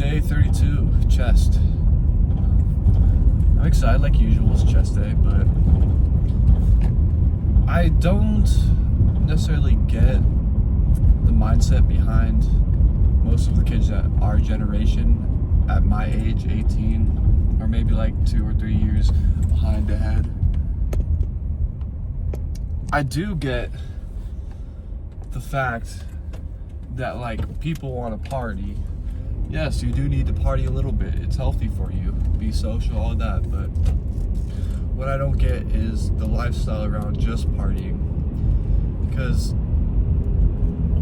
Day 32, chest. I'm excited like usual, it's chest day, but I don't necessarily get the mindset behind most of the kids at our generation at my age, 18, or maybe like 2 or 3 years behind ahead. I do get the fact that like people want to party. Yes, you do need to party a little bit. It's healthy for you. Be social, all that. But what I don't get is the lifestyle around just partying. Because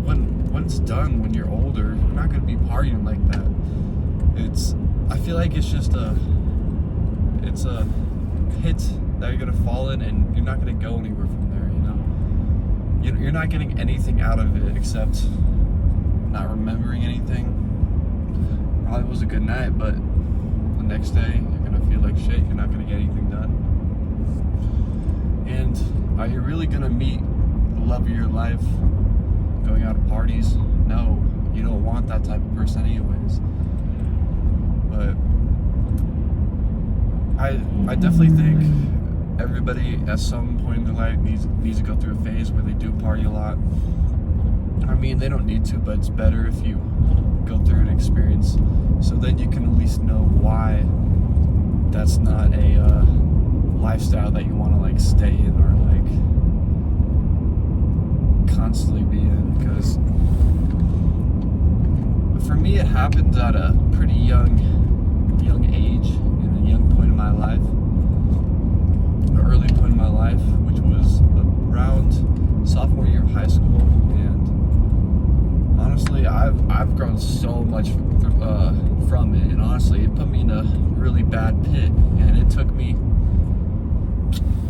when it's done, when you're older, you're not going to be partying like that. I feel like it's a pit that you're going to fall in, and you're not going to go anywhere from there, you know? You're not getting anything out of it except not remembering anything. Probably was a good night, but the next day you're gonna feel like shit. You're not gonna get anything done. And are you really gonna meet the love of your life going out to parties? No, you don't want that type of person anyways. But I definitely think everybody at some point in their life needs to go through a phase where they do party a lot. I mean, they don't need to, but it's better if you go through an experience, so then you can at least know why that's not a lifestyle that you want to like stay in or like constantly be in. Because for me, it happened at a pretty young age, in a young point in my life, an early point in my life, which was around sophomore year of high school. And honestly, I've grown so much from it, and honestly, it put me in a really bad pit, and it took me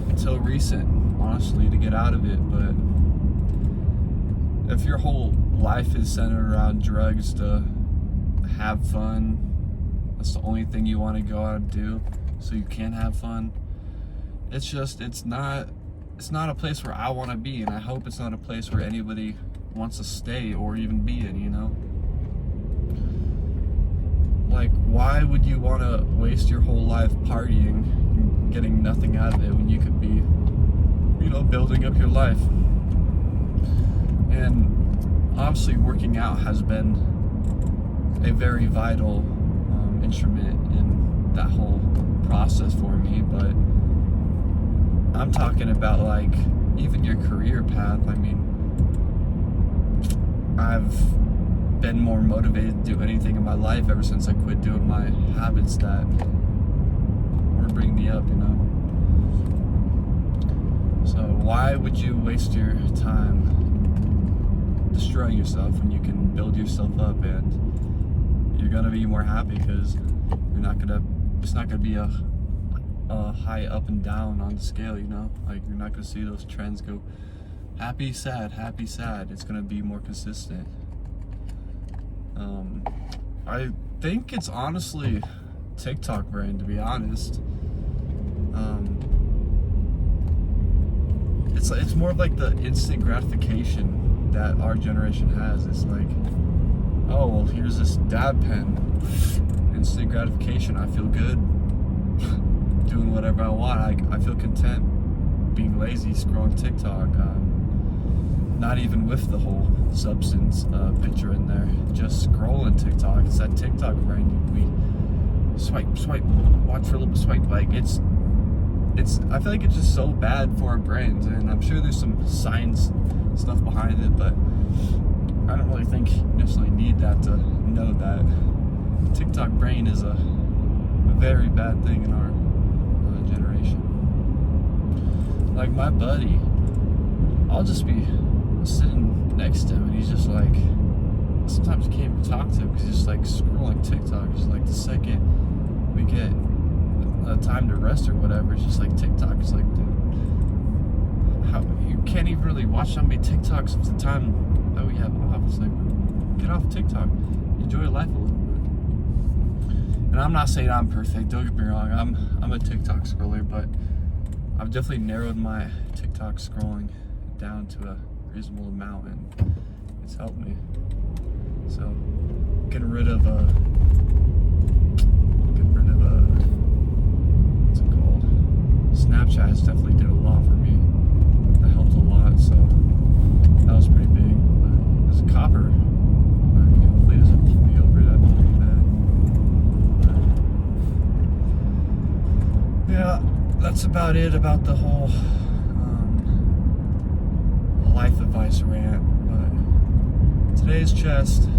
until recent, honestly, to get out of it. But if your whole life is centered around drugs to have fun, that's the only thing you want to go out and do, so you can have fun. It's not a place where I want to be, and I hope it's not a place where anybody wants to stay or even be in, you know? Like, why would you want to waste your whole life partying and getting nothing out of it when you could be, you know, building up your life? And obviously working out has been a very vital instrument in that whole process for me, but I'm talking about like even your career path. I mean, I've been more motivated to do anything in my life ever since I quit doing my habits that were bringing me up, you know? So why would you waste your time destroying yourself when you can build yourself up, and you're gonna be more happy because it's not gonna be a high up and down on the scale, you know? Like, you're not gonna see those trends go happy, sad, happy, sad. It's gonna be more consistent. I think it's honestly TikTok brain, to be honest. It's more of like the instant gratification that our generation has. It's like, oh, well, here's this dab pen. Instant gratification. I feel good doing whatever I want. I feel content being lazy, scrolling TikTok. Not even with the whole substance picture in there, just scrolling TikTok. It's that TikTok brain. We swipe, watch for a little bit, swipe. Like, I feel like it's just so bad for our brains, and I'm sure there's some science stuff behind it, but I don't really think you necessarily need that to know that TikTok brain is a very bad thing in our generation. Like, my buddy, I'll just be sitting next to him, and he's just like, sometimes I can't even talk to him because he's just like scrolling TikTok. It's like the second we get time to rest or whatever, it's just like TikTok. It's like, dude, how you can't even really watch that many TikToks of the time that we have off. It's like, get off TikTok, enjoy life a little bit. And I'm not saying I'm perfect, don't get me wrong, I'm a TikTok scroller, but I've definitely narrowed my TikTok scrolling down to a reasonable amount, and it's helped me. So getting rid of Snapchat has definitely did a lot for me. That helped a lot, so that was pretty big. But there's a copper. Hopefully it doesn't pull me over. That'd be pretty bad. Yeah, that's about it about the whole life advice rant. But today's chest,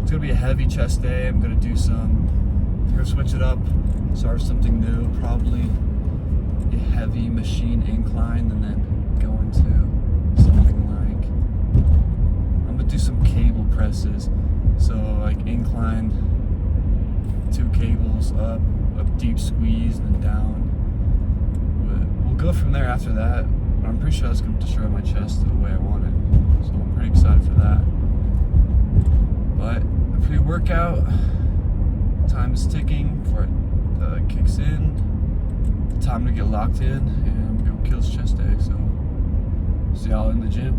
it's gonna be a heavy chest day. I'm gonna switch it up, start something new, probably a heavy machine incline, and then go into something like, I'm gonna do some cable presses. So like incline, 2 cables up, a deep squeeze, and then down. But we'll go from there after that. I'm pretty sure that's gonna destroy my chest the way I want it. So I'm pretty excited for that. But pre-workout, time is ticking before it kicks in. Time to get locked in and go kill this chest day. So see y'all in the gym.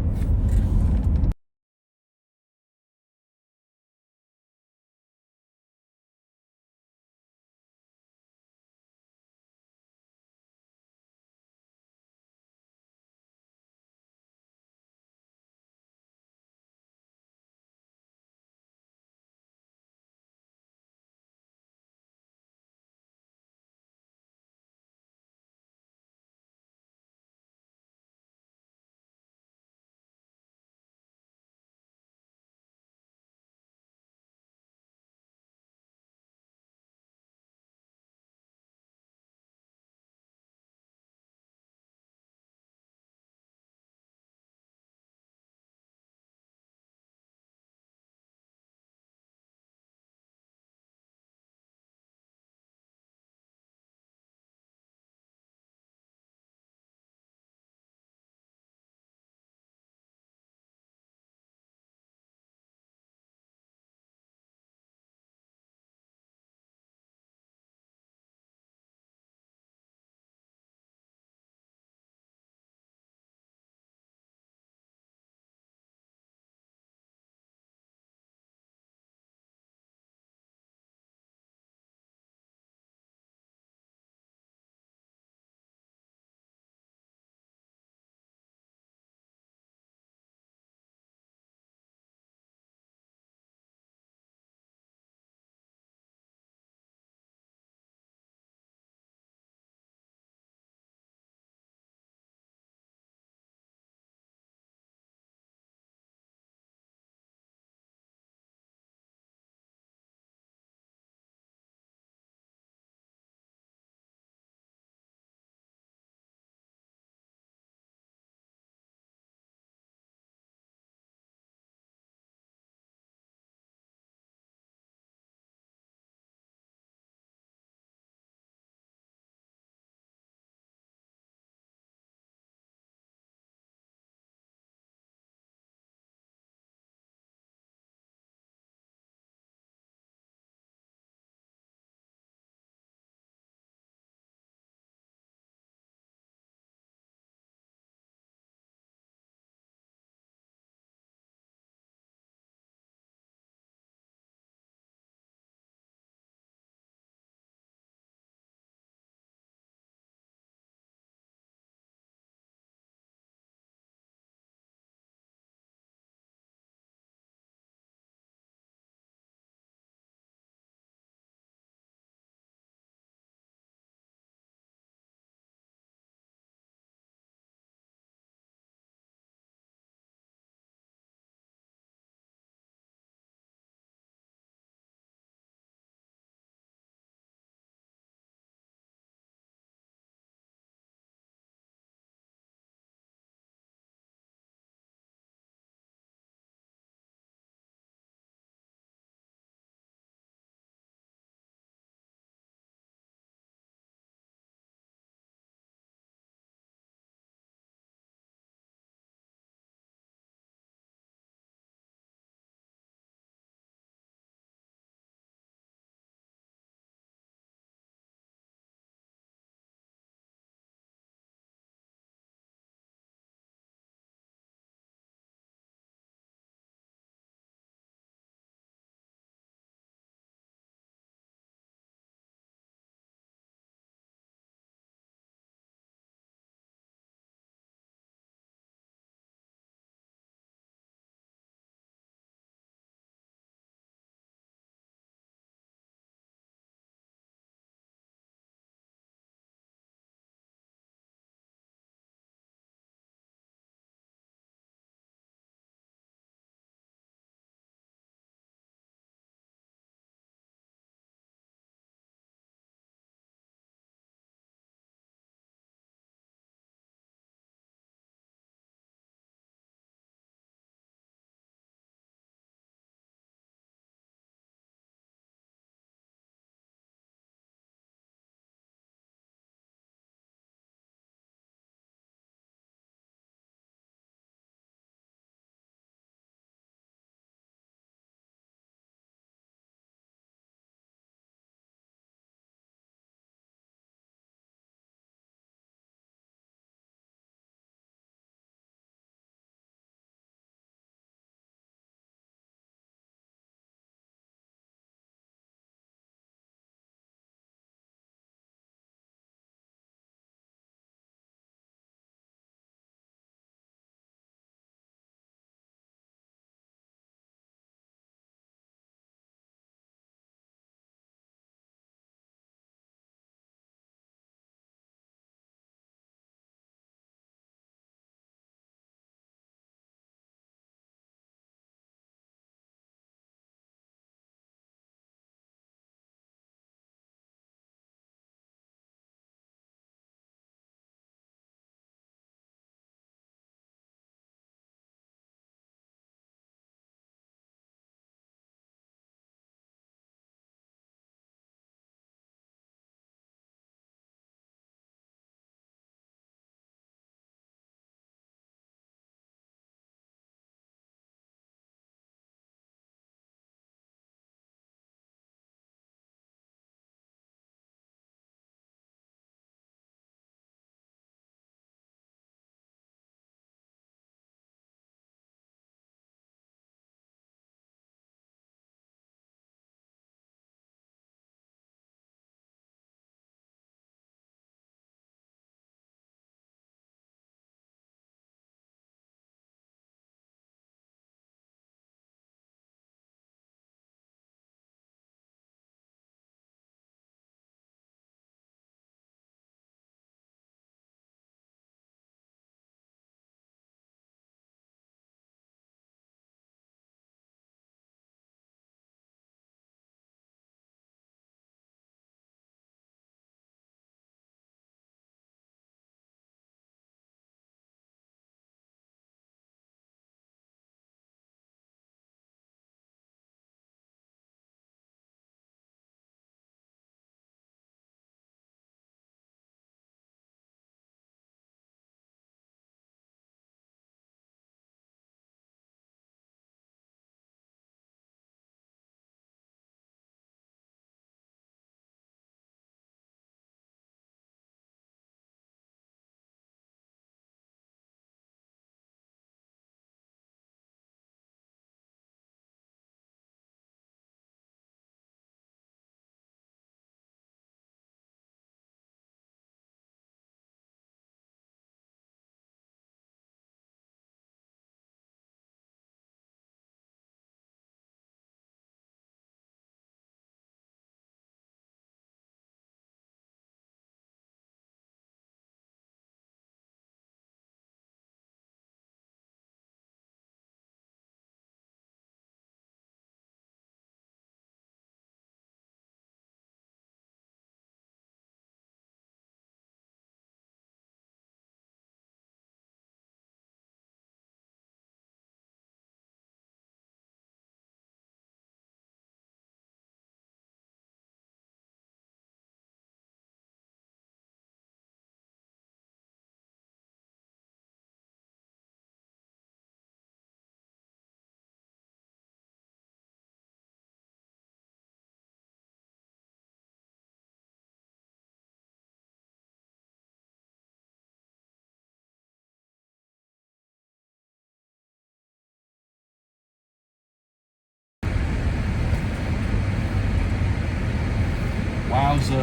Wowza.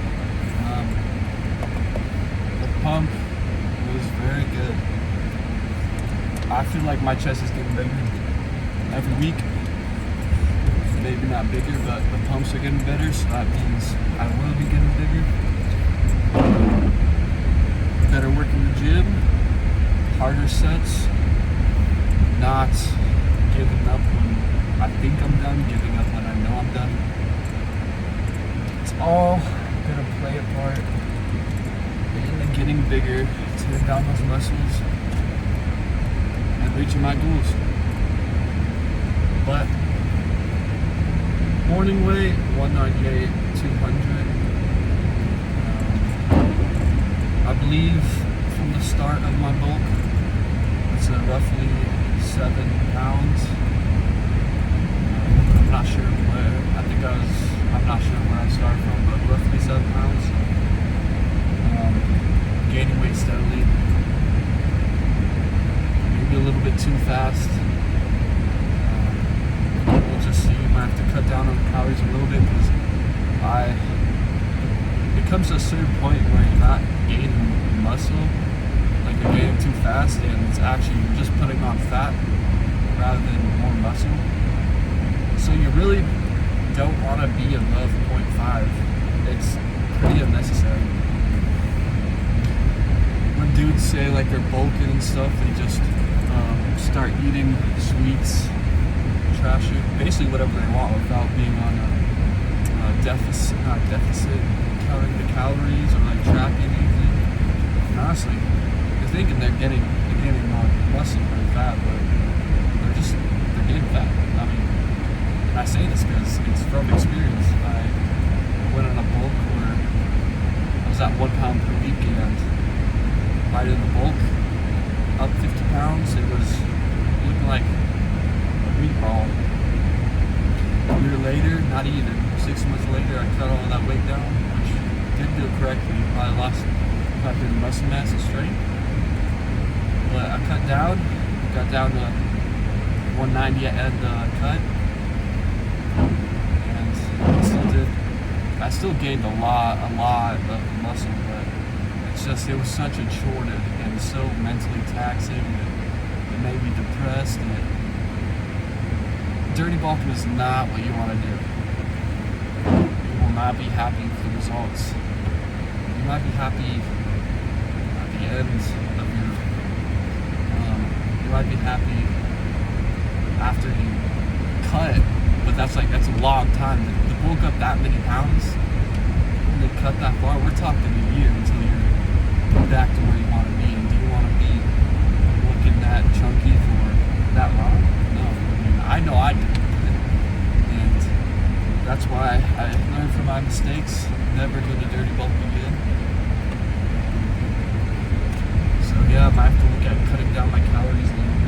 The pump was very good. I feel like my chest is getting bigger every week. Maybe not bigger, but the pumps are getting better, so that means I will be getting bigger. Better work in the gym, harder sets, not giving up when I think I'm done, giving up when I know I'm done. It's all gonna play a part in getting bigger, tearing down those muscles, and reaching my goals. But morning weight, 198, 200. I believe from the start of my bulk, it's roughly 7 pounds. I'm not sure where, I'm not sure where I started from, but roughly 7 pounds. Gaining weight steadily. Maybe a little bit too fast. We'll just see. You might have to cut down on the calories a little bit because it comes to a certain point where you're not gaining muscle, like you're gaining too fast, and it's actually you're just putting on fat rather than more muscle. So you really don't want to be above 0.5. It's pretty unnecessary. When dudes say like they're bulking and stuff, they just start eating sweets, trash it, basically whatever they want without being on a not deficit, counting the calories or like tracking anything. And honestly, they're thinking they're gaining more muscle or fat, but they're getting fat. I mean, and I say this because it's from experience. I went on a bulk where I was at 1 pound per week, and right in the bulk, up 50 pounds, it was looking like a meatball. A year later, not even, 6 months later, I cut all that weight down, which did do it correctly. I lost quite a bit of muscle mass and strength. But I got down to 190 at end cut. And I still gained a lot of muscle, but it was such a chore and so mentally taxing that it made me depressed. And dirty bulking is not what you want to do. You will not be happy with the results. You might be happy at the end of your. You might be happy after you cut, but that's a long time to bulk up that many pounds and then cut that far. We're talking a year until you're back to where you want to be. And do you want to be looking that chunky for that long? No. I know I didn't. And that's why I learned from my mistakes. Never go to dirty bulk again. So yeah, I might have to look at cutting down my calories a little bit.